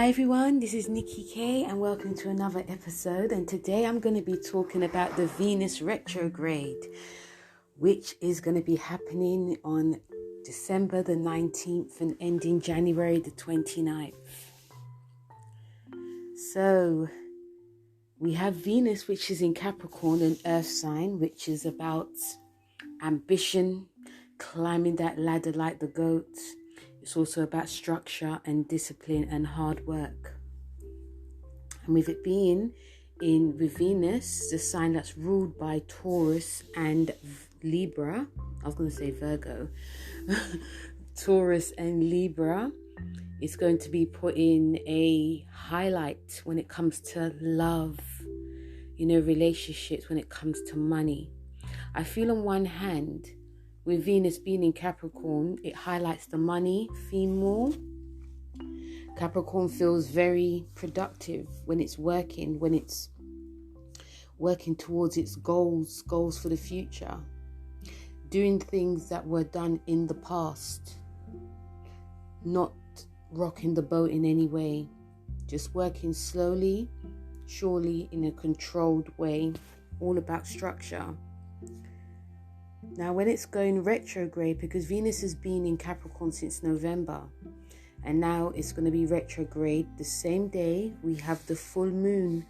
Hi everyone, this is Nikki K and welcome to another episode, and today I'm going to be talking about the Venus retrograde, which is going to be happening on December the 19th and ending January the 29th. So we have Venus, which is in Capricorn, an earth sign, which is about ambition, climbing that ladder like the goat. It's also about structure and discipline and hard work. And with it being with Venus, the sign that's ruled by Taurus and Libra, I was going to say Virgo, Taurus and Libra, it's going to be putting a highlight when it comes to love, relationships, when it comes to money. I feel on one hand, with Venus being in Capricorn, it highlights the money theme more. Capricorn feels very productive when it's working towards its goals for the future. Doing things that were done in the past. Not rocking the boat in any way. Just working slowly, surely, in a controlled way. All about structure. Now, when it's going retrograde, because Venus has been in Capricorn since November, and now it's going to be retrograde the same day we have the full moon,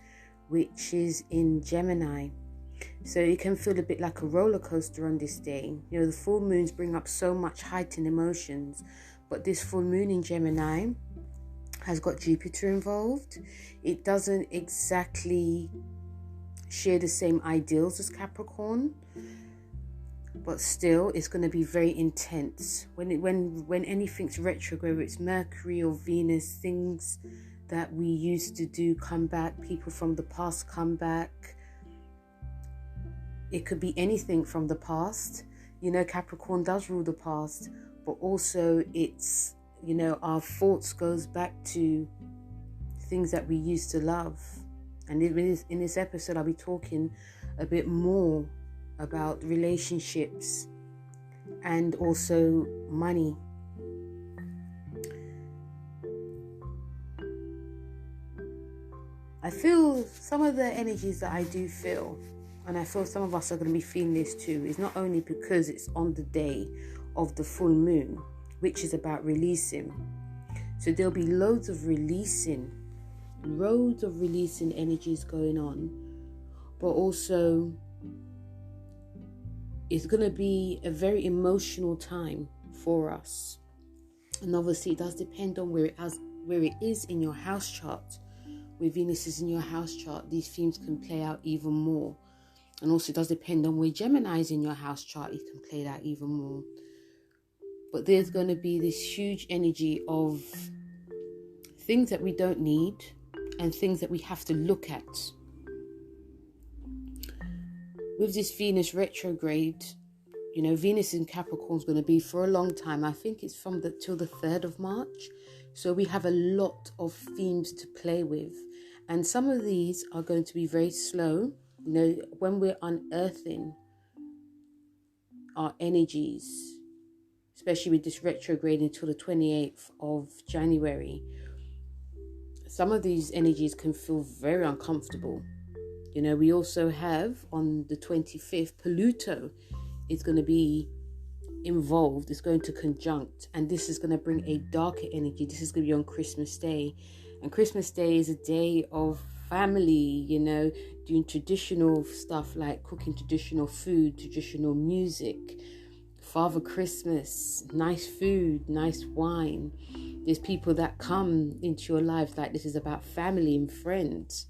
which is in Gemini. So it can feel a bit like a roller coaster on this day. The full moons bring up so much heightened emotions, but this full moon in Gemini has got Jupiter involved. It doesn't exactly share the same ideals as Capricorn, but still it's going to be very intense when anything's retrograde, whether it's Mercury or Venus. Things that we used to do come back, people from the past come back. It could be anything from the past. Capricorn does rule the past, but also it's our thoughts goes back to things that we used to love. And in this episode I'll be talking a bit more about relationships and also money. I feel some of the energies that I do feel, and I feel some of us are going to be feeling this too, is not only because it's on the day of the full moon, which is about releasing. So there'll be loads of releasing energies going on, but also it's going to be a very emotional time for us. And obviously it does depend on where it is in your house chart. Where Venus is in your house chart, these themes can play out even more. And also it does depend on where Gemini is in your house chart, it can play out even more. But there's going to be this huge energy of things that we don't need and things that we have to look at. With this Venus retrograde, Venus in Capricorn is going to be for a long time. I think it's till the 3rd of March. So we have a lot of themes to play with. And some of these are going to be very slow. When we're unearthing our energies, especially with this retrograde until the 28th of January, some of these energies can feel very uncomfortable. We also have on the 25th, Pluto is going to be involved. It's going to conjunct, and this is going to bring a darker energy. This is going to be on Christmas Day, and Christmas Day is a day of family, doing traditional stuff like cooking traditional food, traditional music, Father Christmas, nice food, nice wine. There's people that come into your life like this is about family and friends.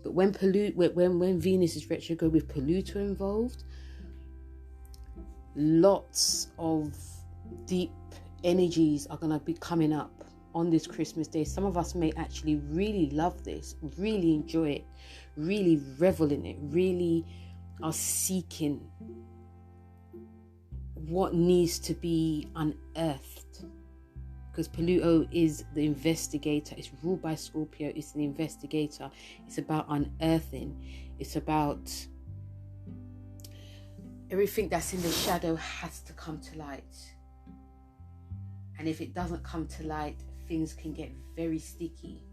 But when Venus is retrograde with Pluto involved, lots of deep energies are going to be coming up on this Christmas Day. Some of us may actually really love this, really enjoy it, really revel in it, really are seeking what needs to be unearthed. Because Pluto is the investigator. It's ruled by Scorpio. It's the investigator. It's about unearthing. It's about everything that's in the shadow has to come to light. And if it doesn't come to light, things can get very sticky.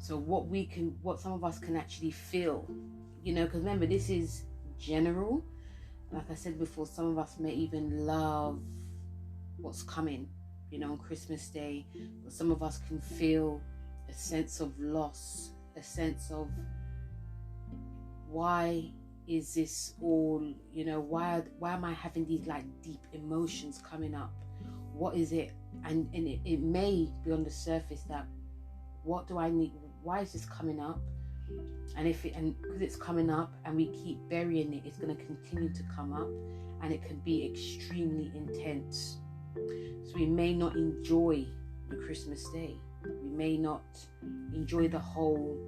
So what some of us can actually feel, because remember, this is general. Like I said before, some of us may even love what's coming, on Christmas Day, but some of us can feel a sense of loss, a sense of, why is this all, why am I having these like deep emotions coming up? What is it? And it may be on the surface that, what do I need? Why is this coming up? And because it's coming up and we keep burying it, it's going to continue to come up, and it can be extremely intense. So we may not enjoy the Christmas day. We may not enjoy the whole,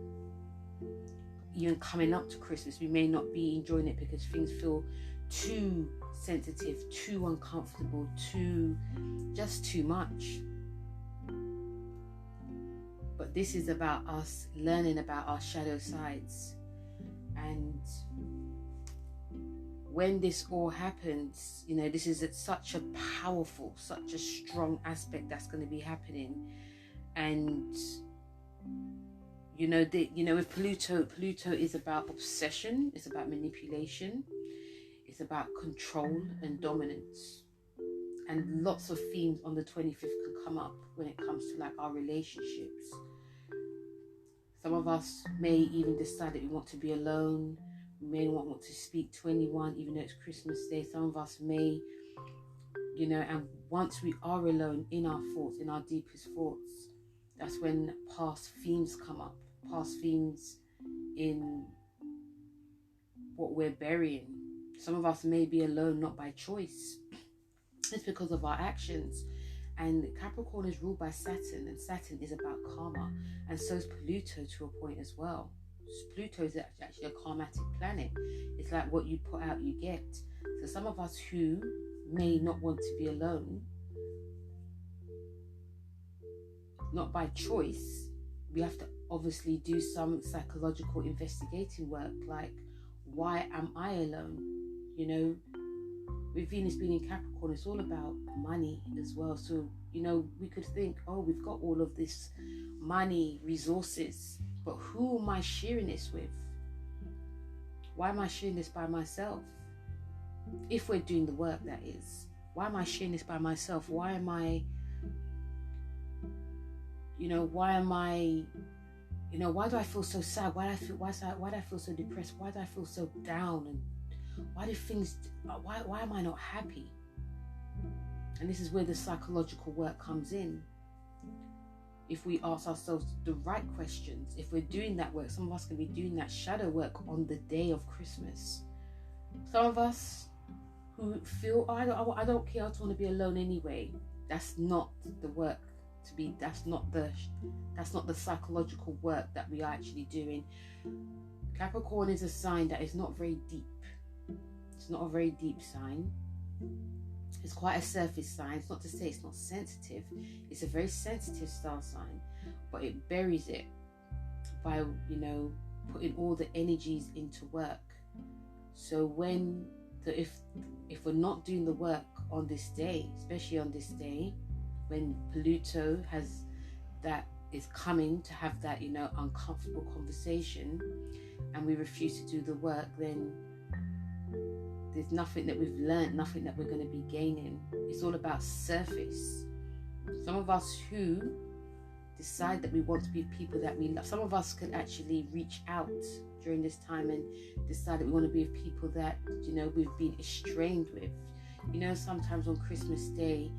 even coming up to Christmas. We may not be enjoying it because things feel too sensitive, too uncomfortable, just too much. But this is about us learning about our shadow sides. And when this all happens, this is such a powerful, such a strong aspect that's going to be happening. And with Pluto is about obsession, it's about manipulation, it's about control and dominance. And lots of themes on the 25th can come up when it comes to like our relationships. Some of us may even decide that we want to be alone. We may not want to speak to anyone, even though it's Christmas Day. Some of us may, and once we are alone in our thoughts, in our deepest thoughts, that's when past themes come up. Past themes in what we're burying. Some of us may be alone not by choice. It's because of our actions. And Capricorn is ruled by Saturn, and Saturn is about karma, and so is Pluto to a point as well. Pluto is actually a karmatic planet. It's like what you put out, you get. So some of us who may not want to be alone, not by choice, we have to obviously do some psychological investigating work, like, why am I alone? With Venus being in Capricorn, it's all about money as well. So, we could think, oh, we've got all of this money, resources, but who am I sharing this with? Why am I sharing this by myself? If we're doing the work, that is. Why am I sharing this by myself? Why do I feel so sad? Why do I feel so depressed? Why do I feel so down? And why am I not happy? And this is where the psychological work comes in. If we ask ourselves the right questions, if we're doing that work, some of us can be doing that shadow work on the day of Christmas. Some of us who feel, I don't care, I just want to be alone anyway. That's not the work to be. That's not the psychological work that we are actually doing. Capricorn is a sign that is not very deep. It's not a very deep sign. It's quite a surface sign. It's not to say it's not sensitive. It's a very sensitive star sign, but it buries it by, putting all the energies into work. So if we're not doing the work on this day, especially on this day, when Pluto is coming to have that, uncomfortable conversation, and we refuse to do the work, then there's nothing that we've learned, nothing that we're going to be gaining. It's all about surface. Some of us who decide that we want to be people that we love, some of us can actually reach out during this time and decide that we want to be with people that, we've been estranged with. Sometimes on Christmas Day,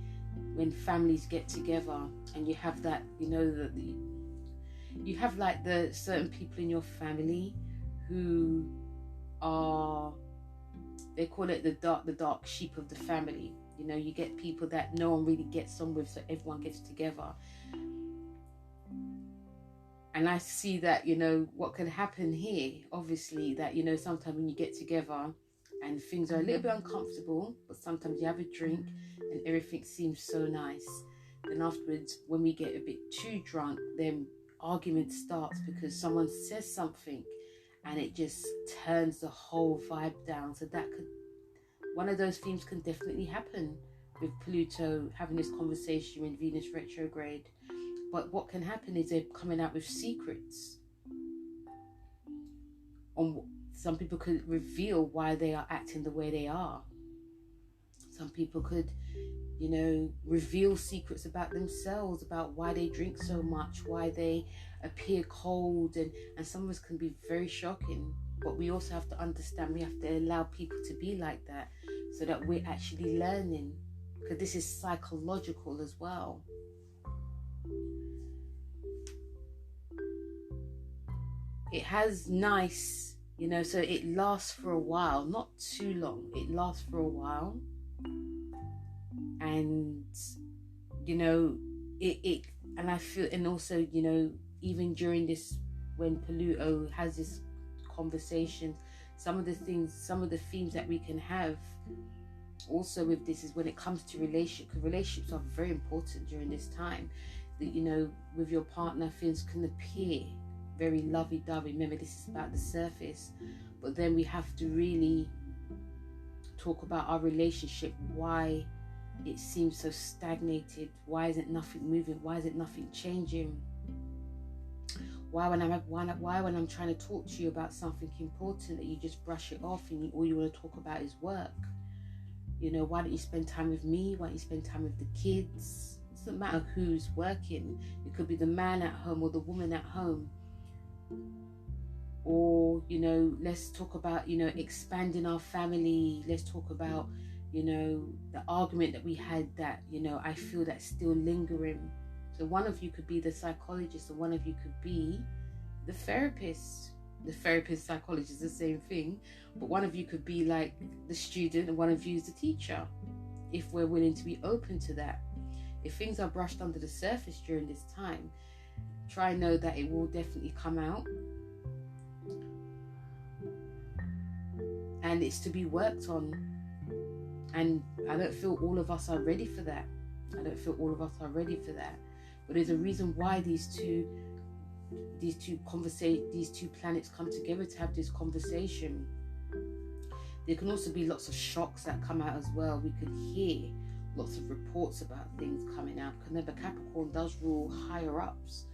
when families get together and you have that, you have like the certain people in your family who are, they call it the dark sheep of the family. You get people that no one really gets on with, so everyone gets together. And I see that, what can happen here, obviously, that, sometimes when you get together and things are a little bit uncomfortable, but sometimes you have a drink and everything seems so nice. Then afterwards, when we get a bit too drunk, then argument starts because someone says something and it just turns the whole vibe down. So one of those themes can definitely happen with Pluto having this conversation in Venus retrograde. But what can happen is they're coming out with secrets. Some people could reveal why they are acting the way they are. Some people could, reveal secrets about themselves, about why they drink so much, why they appear cold, and some of us can be very shocking. But we also have to understand, we have to allow people to be like that so that we're actually learning, because this is psychological as well. It has nice, so it lasts for a while, not too long. It lasts for a while. And, and I feel, and also, even during this, when Pluto has this conversation, some of the themes that we can have also with this is when it comes to relationships, because relationships are very important during this time. That, with your partner, things can appear very lovey-dovey. Remember, this is about the surface, but then we have to really talk about our relationship, why it seems so stagnated, why isn't nothing moving, why isn't nothing changing, why when I'm trying to talk to you about something important that you just brush it off and all you want to talk about is work. Why don't you spend time with me? Why don't you spend time with the kids? It doesn't matter who's working. It could be the man at home or the woman at home. Or, let's talk about, expanding our family. Let's talk about, the argument that we had that, I feel that's still lingering. So one of you could be the psychologist, and one of you could be the therapist. The therapist, psychologist is the same thing, but one of you could be like the student and one of you is the teacher, if we're willing to be open to that. If things are brushed under the surface during this time, try and know that it will definitely come out. And it's to be worked on. And I don't feel all of us are ready for that. But there's a reason why these two planets come together to have this conversation. There can also be lots of shocks that come out as well. We could hear lots of reports about things coming out. Remember, Capricorn does rule higher ups.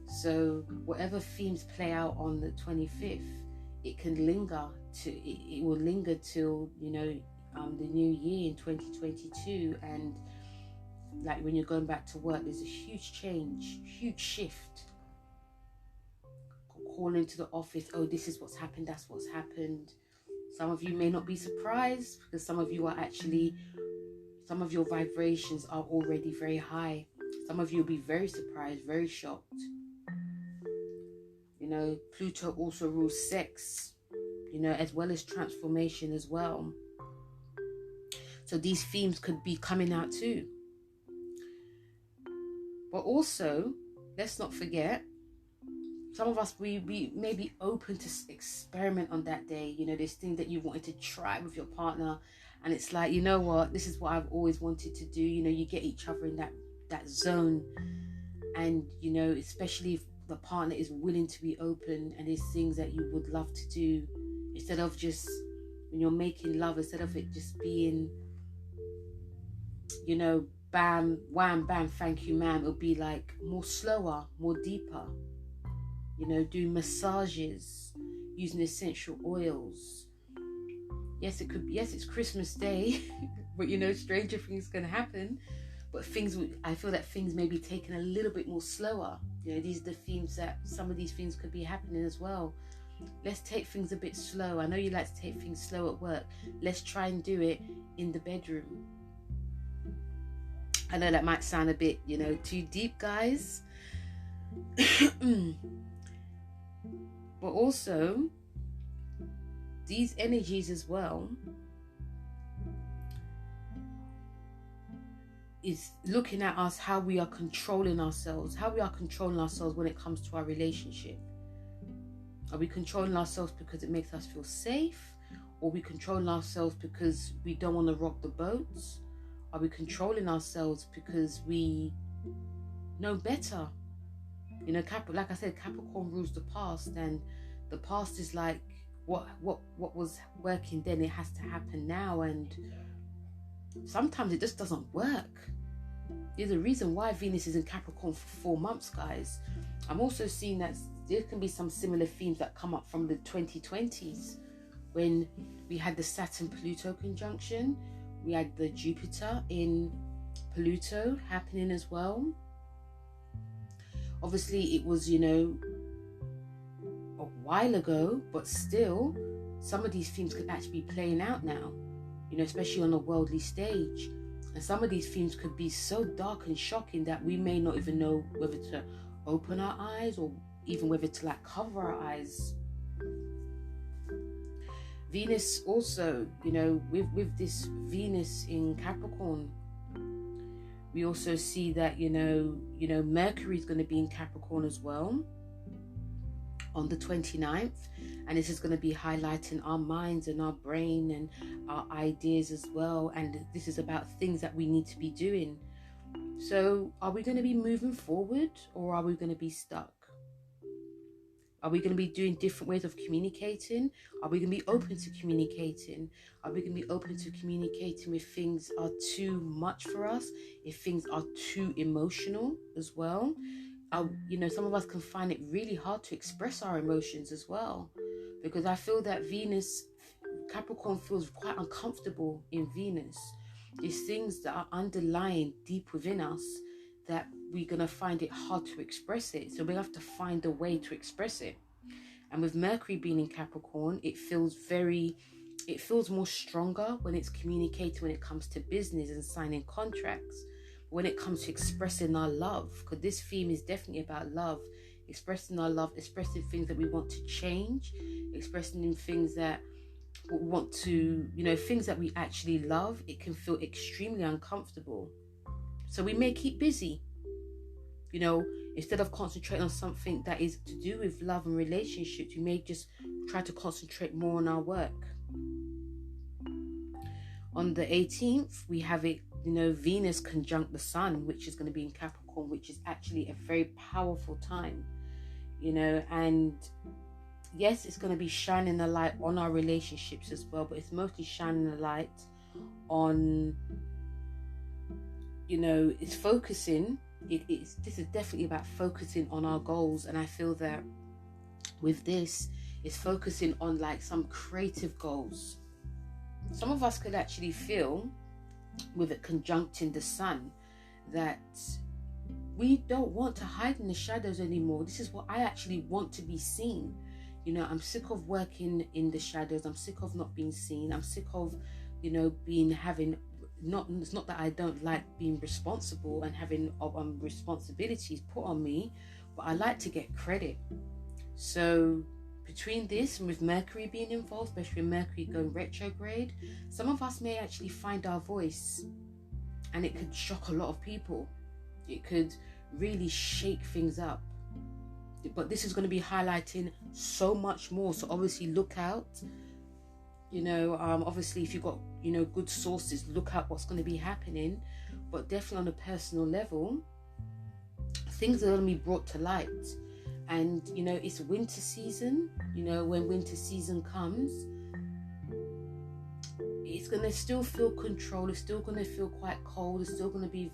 So whatever themes play out on the 25th, it can linger it will linger till the new year in 2022. And like when you're going back to work, there's a huge change, huge shift. Call into the office, oh, this is what's happened, that's what's happened. Some of you may not be surprised, because some of your vibrations are already very high. Some of you will be very surprised, very shocked. Pluto also rules sex, as well as transformation as well. So these themes could be coming out too. But also, let's not forget, some of us, we may be open to experiment on that day. This thing that you wanted to try with your partner, and it's like, you know what, this is what I've always wanted to do. You get each other in that zone, and especially if the partner is willing to be open and there's things that you would love to do, instead of just, when you're making love, instead of it just being, bam, wham, bam, thank you, ma'am, it'll be like more slower, more deeper. Doing massages, using essential oils. Yes, it's Christmas Day, but stranger things can happen. But I feel that things may be taken a little bit more slower. These are the themes that some of these things could be happening as well. Let's take things a bit slow. I know you like to take things slow at work. Let's try and do it in the bedroom. I know that might sound a bit, too deep, guys. But also, these energies as well is looking at us, how we are controlling ourselves when it comes to our relationship. Are we controlling ourselves because it makes us feel safe? Or are we controlling ourselves because we don't want to rock the boats? Are we controlling ourselves because we know better? Like I said, Capricorn rules the past, and the past is like what was working then, it has to happen now, and sometimes it just doesn't work. there's a reason why Venus is in Capricorn for 4 months, guys. I'm also seeing that there can be some similar themes that come up from the 2020s when we had the Saturn-Pluto conjunction. We had the Jupiter in Pluto happening as well. Obviously, it was, a while ago, but still, some of these themes could actually be playing out now, especially on a worldly stage. And some of these themes could be so dark and shocking that we may not even know whether to open our eyes or even whether to cover our eyes. Venus also, with this Venus in Capricorn, we also see that, Mercury is going to be in Capricorn as well on the 29th. And this is going to be highlighting our minds and our brain and our ideas as well. And this is about things that we need to be doing. So are we going to be moving forward, or are we going to be stuck? Are we going to be doing different ways of communicating? Are we going to be open to communicating? Are we going to be open to communicating if things are too much for us? If things are too emotional as well? Some of us can find it really hard to express our emotions as well. Because I feel that Capricorn feels quite uncomfortable in Venus. There's things that are underlying deep within us that we're going to find it hard to express it. So we have to find a way to express it. And with Mercury being in Capricorn, it feels more stronger when it's communicated when it comes to business and signing contracts. When it comes to expressing our love, because this theme is definitely about love, expressing our love, expressing things that we want to change, expressing things that we want to, things that we actually love. It can feel extremely uncomfortable. So we may keep busy, instead of concentrating on something that is to do with love and relationships, we may just try to concentrate more on our work. On the 18th, we have it, Venus conjunct the Sun, which is going to be in Capricorn, which is actually a very powerful time, and yes, it's going to be shining a light on our relationships as well, but it's mostly shining a light on, it's focusing. This is definitely about focusing on our goals, and I feel that with this, it's focusing on some creative goals. Some of us could actually feel, with it conjuncting the Sun, that we don't want to hide in the shadows anymore. This is what I actually want to be seen. I'm sick of working in the shadows. I'm sick of not being seen. I'm sick of, it's not that I don't like being responsible and having responsibilities put on me, but I like to get credit. So between this and with Mercury being involved, especially Mercury going retrograde, some of us may actually find our voice, and it could shock a lot of people. It could really shake things up. But this is going to be highlighting so much more. So obviously look out. Obviously if you've got, good sources, look out what's going to be happening. But definitely on a personal level, things are going to be brought to light. And, it's winter season. When winter season comes, it's going to still feel controlled. It's still going to feel quite cold. It's still going to be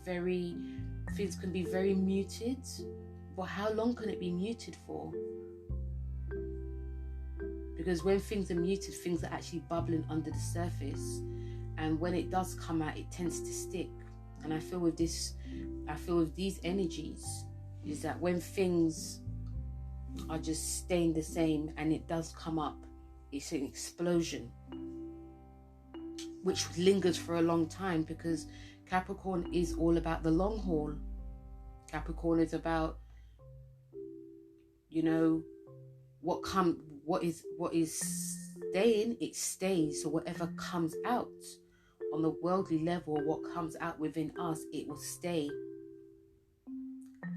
things can be very muted. But how long can it be muted for? Because when things are muted, things are actually bubbling under the surface. And when it does come out, it tends to stick. And I feel with these energies, is that when things are just staying the same and it does come up, it's an explosion, which lingers for a long time, because Capricorn is all about the long haul. Capricorn is about, what is staying, it stays. So whatever comes out on the worldly level, what comes out within us, it will stay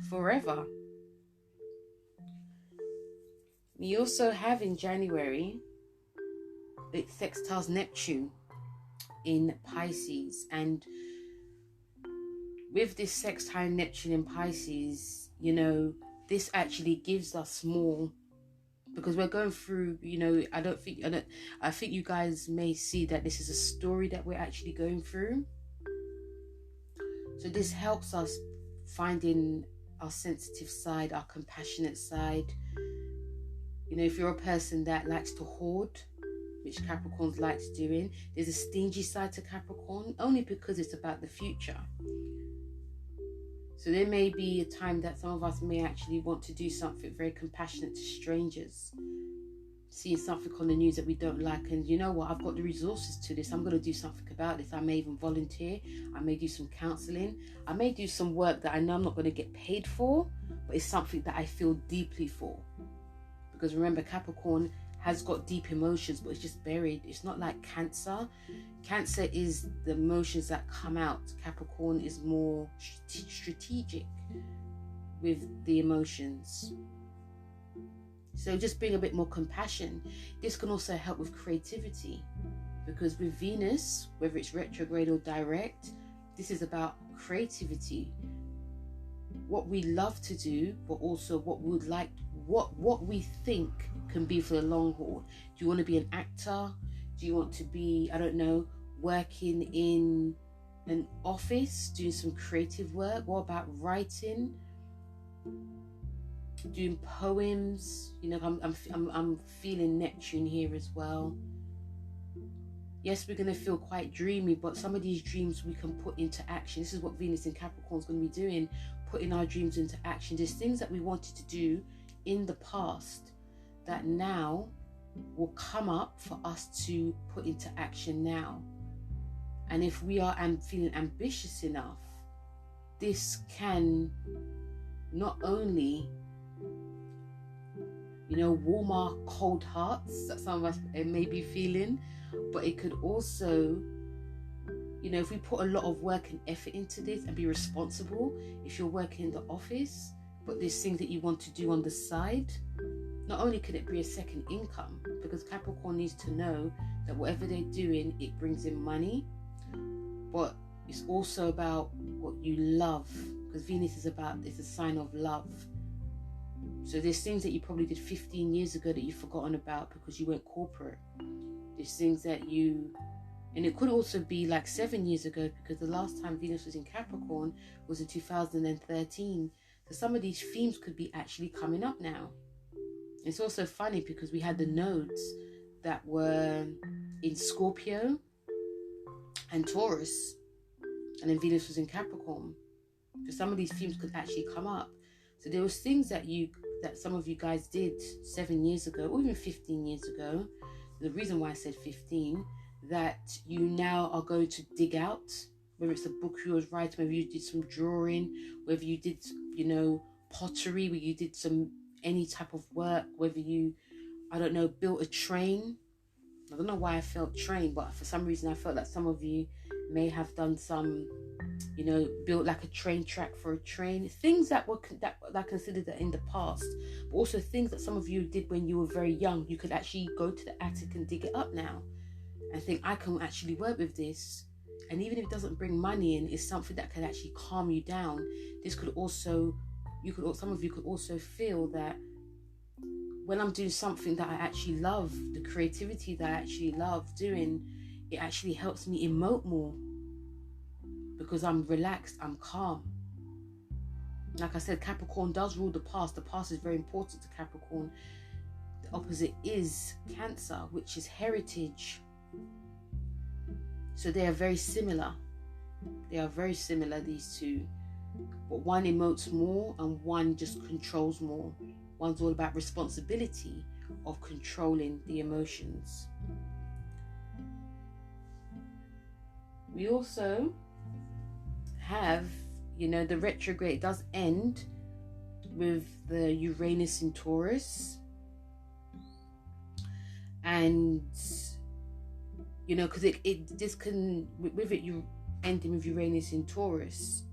forever. We also have in January, it sextiles Neptune in Pisces, and with this sextile Neptune in Pisces, this actually gives us more, because we're going through, I think you guys may see that this is a story that we're actually going through. So this helps us finding our sensitive side, our compassionate side. You know, if you're a person that likes to hoard, which Capricorns likes doing, there's a stingy side to Capricorn, only because it's about the future. So there may be a time that some of us may actually want to do something very compassionate to strangers, seeing something on the news that we don't like, and you know what, I've got the resources to this, I'm going to do something about this. I may even volunteer, I may do some counselling, I may do some work that I know I'm not going to get paid for, but it's something that I feel deeply for. Because remember, Capricorn has got deep emotions, but it's just buried. It's not like Cancer. Cancer is the emotions that come out. Capricorn is more strategic with the emotions. So just bring a bit more compassion. This can also help with creativity, because with Venus, whether it's retrograde or direct, this is about creativity. What we love to do, but also what we would like, what we think can be for the long haul. Do you want to be an actor? Do you want to be, I don't know, working in an office, doing some creative work? What about writing? Doing poems? You know, I'm feeling Neptune here as well. Yes, we're going to feel quite dreamy, but some of these dreams we can put into action. This is what Venus in Capricorn is going to be doing, putting our dreams into action. There's things that we wanted to do in the past that now will come up for us to put into action now. And if we are feeling ambitious enough, this can not only, you know, warm our cold hearts that some of us may be feeling, but it could also, you know, if we put a lot of work and effort into this and be responsible, if you're working in the office, but there's things that you want to do on the side, not only can it be a second income, because Capricorn needs to know that whatever they're doing, it brings in money, but it's also about what you love, because Venus is about, it's a sign of love. So there's things that you probably did 15 years ago that you've forgotten about because you went corporate. There's things that you, and it could also be like 7 years ago, because the last time Venus was in Capricorn was in 2013. So some of these themes could be actually coming up now. It's also funny because we had the nodes that were in Scorpio and Taurus, and then Venus was in Capricorn. So some of these themes could actually come up. So there was things that some of you guys did 7 years ago, or even 15 years ago. The reason why I said 15, that you now are going to dig out, whether it's a book you was writing, whether you did some drawing, whether you did, you know, pottery, where you did any type of work, whether you, I don't know, built a train. I don't know why I felt train, but for some reason I felt that some of you may have done some, you know, built like a train track for a train. Things that I considered that in the past, but also things that some of you did when you were very young. You could actually go to the attic and dig it up now and think, I can actually work with this. And even if it doesn't bring money in, it's something that can actually calm you down. This could also, some of you could also feel that when I'm doing something that I actually love, the creativity that I actually love doing, it actually helps me emote more because I'm relaxed, I'm calm. Like I said, Capricorn does rule the past. The past is very important to Capricorn. The opposite is Cancer, which is heritage. So they are very similar. They are very similar, these two. But one emotes more and one just controls more. One's all about responsibility of controlling the emotions. We also have, you know, the retrograde does end with the Uranus in Taurus. And, you know, because this can, with it, you ending with Uranus in Taurus,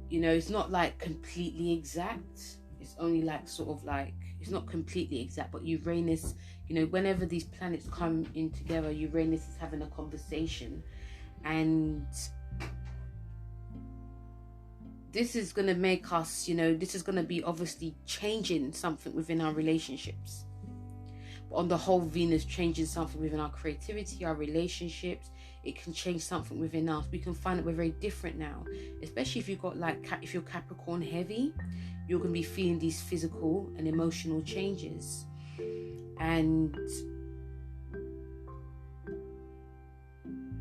you know, it's not like completely exact. It's only like sort of like, it's not completely exact, but Uranus, you know, whenever these planets come in together, Uranus is having a conversation. And this is going to make us, you know, this is going to be obviously changing something within our relationships. But on the whole, Venus changing something within our creativity, our relationships. it can change something within us. We can find that we're very different now, especially if you've got if you're Capricorn heavy, you're going to be feeling these physical and emotional changes. And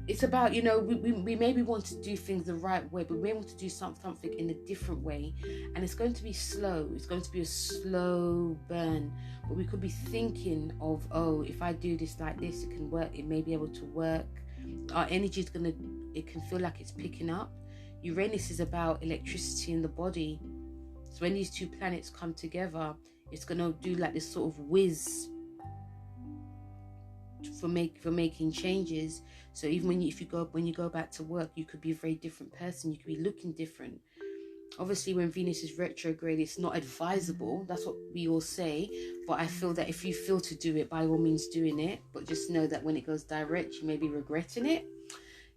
it's about, we maybe want to do things the right way, but we want to do something in a different way. And it's going to be slow. It's going to be a slow burn. But we could be thinking of, if I do this like this, it can work. It may be able to work. Our energy is it can feel like it's picking up. Uranus is about electricity in the body. So when these two planets come together, it's going to do like this sort of whiz for making changes. So even when you go back to work, you could be a very different person. You could be looking different. Obviously, when Venus is retrograde, it's not advisable. That's what we all say. But I feel that if you feel to do it, by all means doing it. But just know that when it goes direct, you may be regretting it.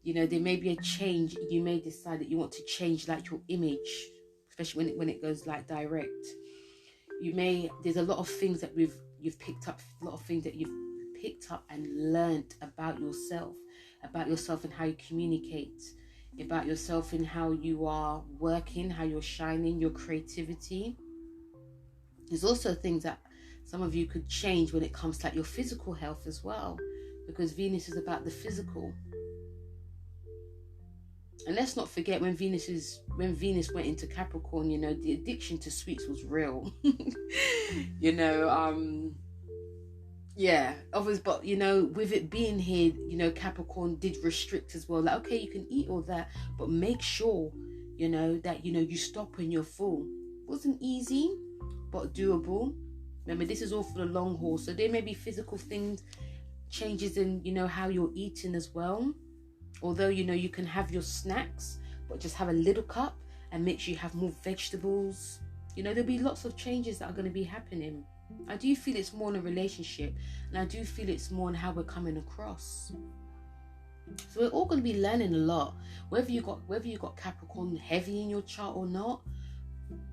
There may be a change. You may decide that you want to change like your image, especially when it goes like direct. There's a lot of things that you've picked up, a lot of things that you've picked up and learned about yourself and how you communicate, about yourself and how you are working, how you're shining, your creativity. There's also things that some of you could change when it comes to like your physical health as well, because Venus is about the physical. And let's not forget, when Venus went into Capricorn, the addiction to sweets was real. Yeah, obviously, but with it being here, Capricorn did restrict as well. Like, okay, you can eat all that, but make sure, that you stop when you're full. Wasn't easy, but doable. Remember, this is all for the long haul. So there may be physical things, changes in, how you're eating as well. Although, you can have your snacks, but just have a little cup and make sure you have more vegetables. There'll be lots of changes that are going to be happening. I do feel it's more in a relationship, and I do feel it's more in how we're coming across. So we're all going to be learning a lot, whether you got Capricorn heavy in your chart or not.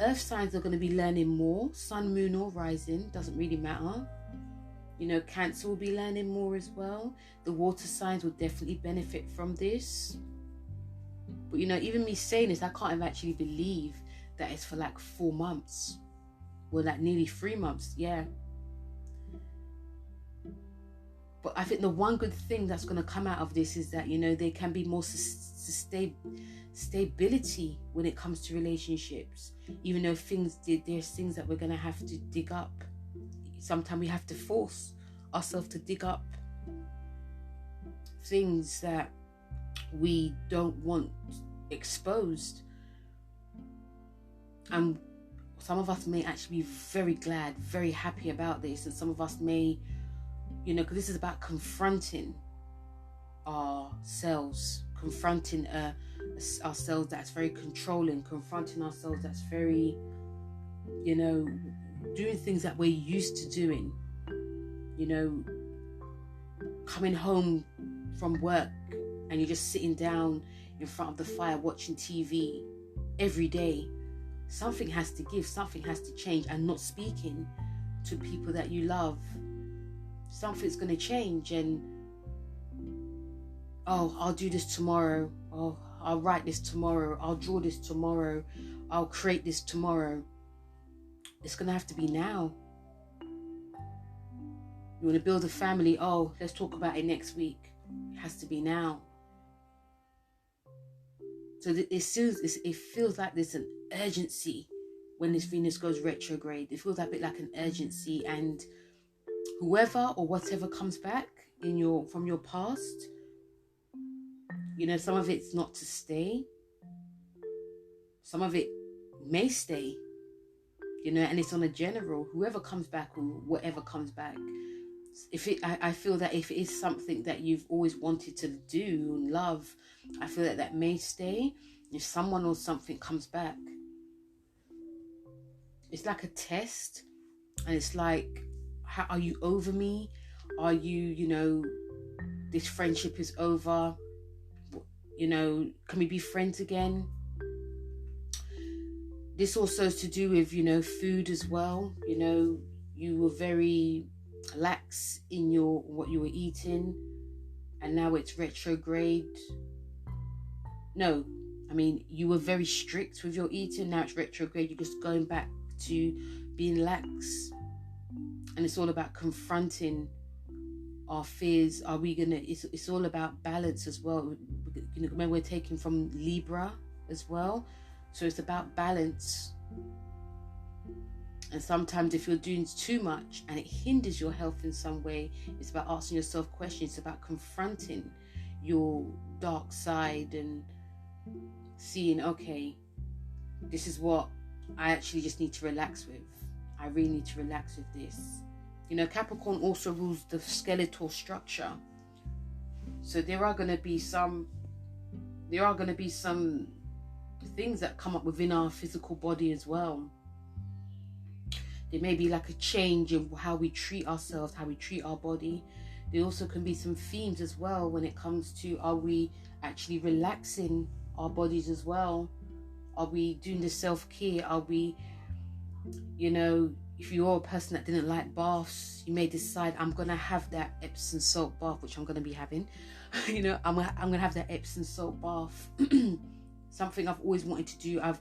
Earth signs are going to be learning more. Sun, moon, or rising, doesn't really matter. Cancer will be learning more as well. The water signs will definitely benefit from this. But even me saying this, I can't actually believe that it's for like 4 months. Well, like nearly 3 months, yeah. But I think the one good thing that's going to come out of this is that, there can be more stability when it comes to relationships. Even though there's things that we're going to have to dig up. Sometimes we have to force ourselves to dig up things that we don't want exposed. And some of us may actually be very glad, very happy about this. And some of us may, because this is about confronting ourselves, confronting ourselves that's very controlling, confronting ourselves that's very, doing things that we're used to doing. Coming home from work and you're just sitting down in front of the fire watching TV every day. Something has to give, something has to change, and not speaking to people that you love. Something's going to change, and I'll do this tomorrow. I'll write this tomorrow. I'll draw this tomorrow. I'll create this tomorrow. It's going to have to be now. You want to build a family? Let's talk about it next week. It has to be now. So it feels like there's an urgency when this Venus goes retrograde. It feels a bit like an urgency, and whoever or whatever comes back from your past, some of it's not to stay. Some of it may stay, and it's on a general. Whoever comes back or whatever comes back. I feel that if it is something that you've always wanted to do and love, I feel that may stay. If someone or something comes back, it's like a test, and it's like, how are you over me? Are you, this friendship is over? Can we be friends again? This also is to do with, food as well. You were very lax in what you were eating. and now it's retrograde. No, I mean, you were very strict with your eating. Now it's retrograde. You're just going back to being lax. And it's all about confronting our fears. Are we gonna? It's all about balance as well. You know, remember we're taking from Libra as well, so it's about balance. And sometimes if you're doing too much and it hinders your health in some way, it's about asking yourself questions. It's about confronting your dark side and seeing, okay, this is what I actually just need to relax with. I really need to relax with this. You know, Capricorn also rules the skeletal structure. So there are going to be some things that come up within our physical body as well. There may be like a change in how we treat ourselves, how we treat our body. There also can be some themes as well when it comes to, are we actually relaxing our bodies as well? Are we doing the self-care? Are we, you know, if you're a person that didn't like baths, you may decide, I'm going to have that Epsom salt bath, which I'm going to be having. You know, I'm going to have that Epsom salt bath. Something I've always wanted to do. I've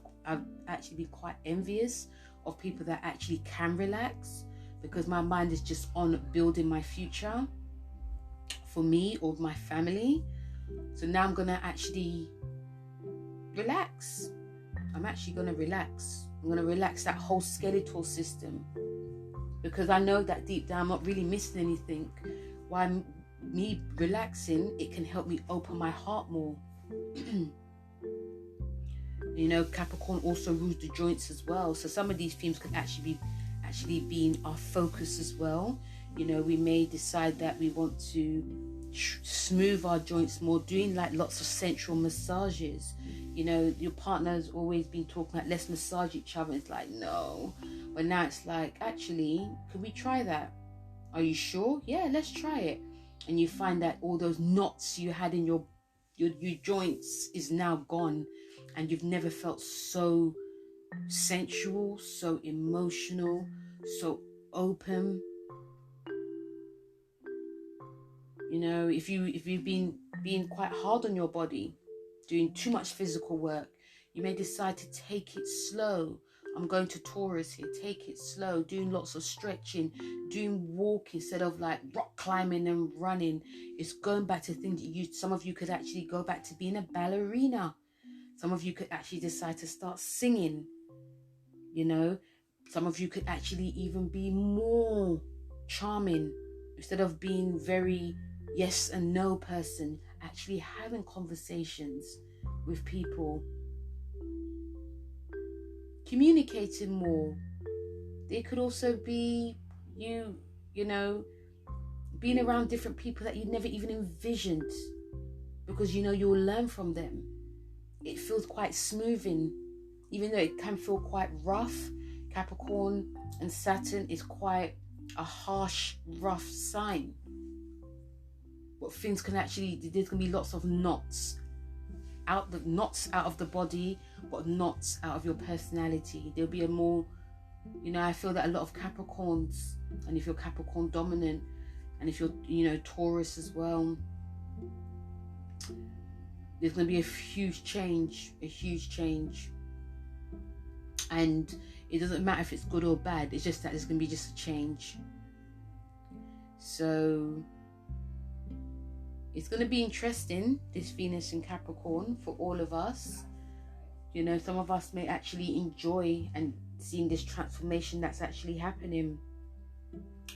actually been quite envious of people that actually can relax, because my mind is just on building my future for me or my family. So now I'm going to actually relax. I'm actually going to relax. I'm going to relax that whole skeletal system, because I know that deep down I'm not really missing anything. While me relaxing, it can help me open my heart more. You know, Capricorn also rules the joints as well. So some of these themes could actually be in our focus as well. You know, we may decide that we want to smooth our joints more, doing like lots of sensual massages. You know, your partner's always been talking about, let's massage each other. It's like, no. But now it's like, actually, could we try that? Are you sure? Yeah, let's try it. And you find that all those knots you had in your joints is now gone, and you've never felt so sensual, so emotional, so open. You know, if you've been being quite hard on your body, doing too much physical work, you may decide to take it slow. I'm going to Taurus here. Take it slow, doing lots of stretching, doing walk instead of like rock climbing and running. It's going back to things that some of you could actually go back to being a ballerina. Some of you could actually decide to start singing. You know, some of you could actually even be more charming instead of being very yes and no person, actually having conversations with people, communicating more. They could also be you know, being around different people that you never even envisioned, because you know you'll learn from them. It feels quite smoothing, even though it can feel quite rough. Capricorn and Saturn is quite a harsh, rough sign. But things can actually, there's going to be lots of knots out of the body, but knots out of your personality. There'll be a more, you know, I feel that a lot of Capricorns, and if you're Capricorn dominant, and if you're, you know, Taurus as well, there's going to be a huge change. And it doesn't matter if it's good or bad, it's just that there's going to be just a change. So it's going to be interesting, this Venus in Capricorn, for all of us. You know, some of us may actually enjoy and seeing this transformation that's actually happening.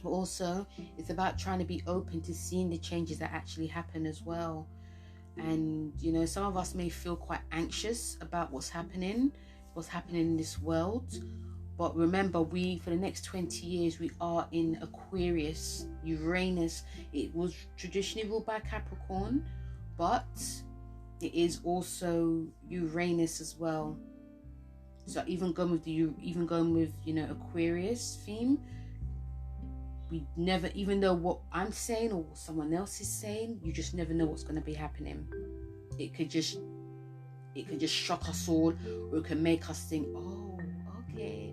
But also, it's about trying to be open to seeing the changes that actually happen as well. And, you know, some of us may feel quite anxious about what's happening in this world. But remember, for the next 20 years, we are in Aquarius, Uranus. It was traditionally ruled by Capricorn, but it is also Uranus as well. So even going with you know, Aquarius theme, we never, even though what I'm saying or what someone else is saying, you just never know what's going to be happening. It could just shock us all, or it can make us think, oh, okay.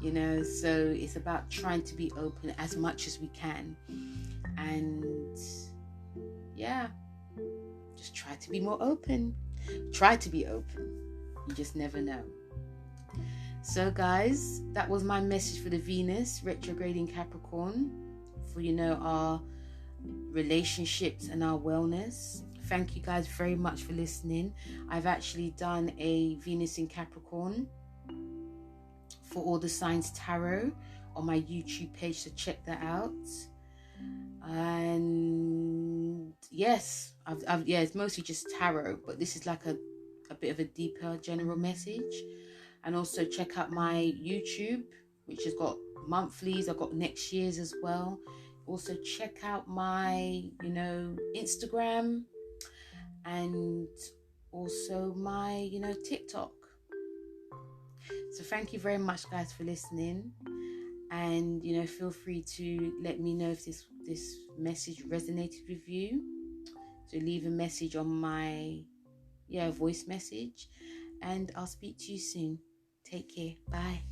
You know, so it's about trying to be open as much as we can. And yeah, just try to be more open. Try to be open. You just never know. So guys, that was my message for the Venus retrograde in Capricorn, for our relationships and our wellness. Thank you guys very much for listening. I've actually done a Venus in Capricorn for all the signs tarot on my YouTube page, so check that out. And yes, it's mostly just tarot, but this is like a bit of a deeper general message. And also check out my YouTube, which has got monthlies. I've got next year's as well. Also check out my Instagram, and also my TikTok. So thank you very much guys for listening, and feel free to let me know if this message resonated with you. So leave a message on my voice message, and I'll speak to you soon. Take care. Bye.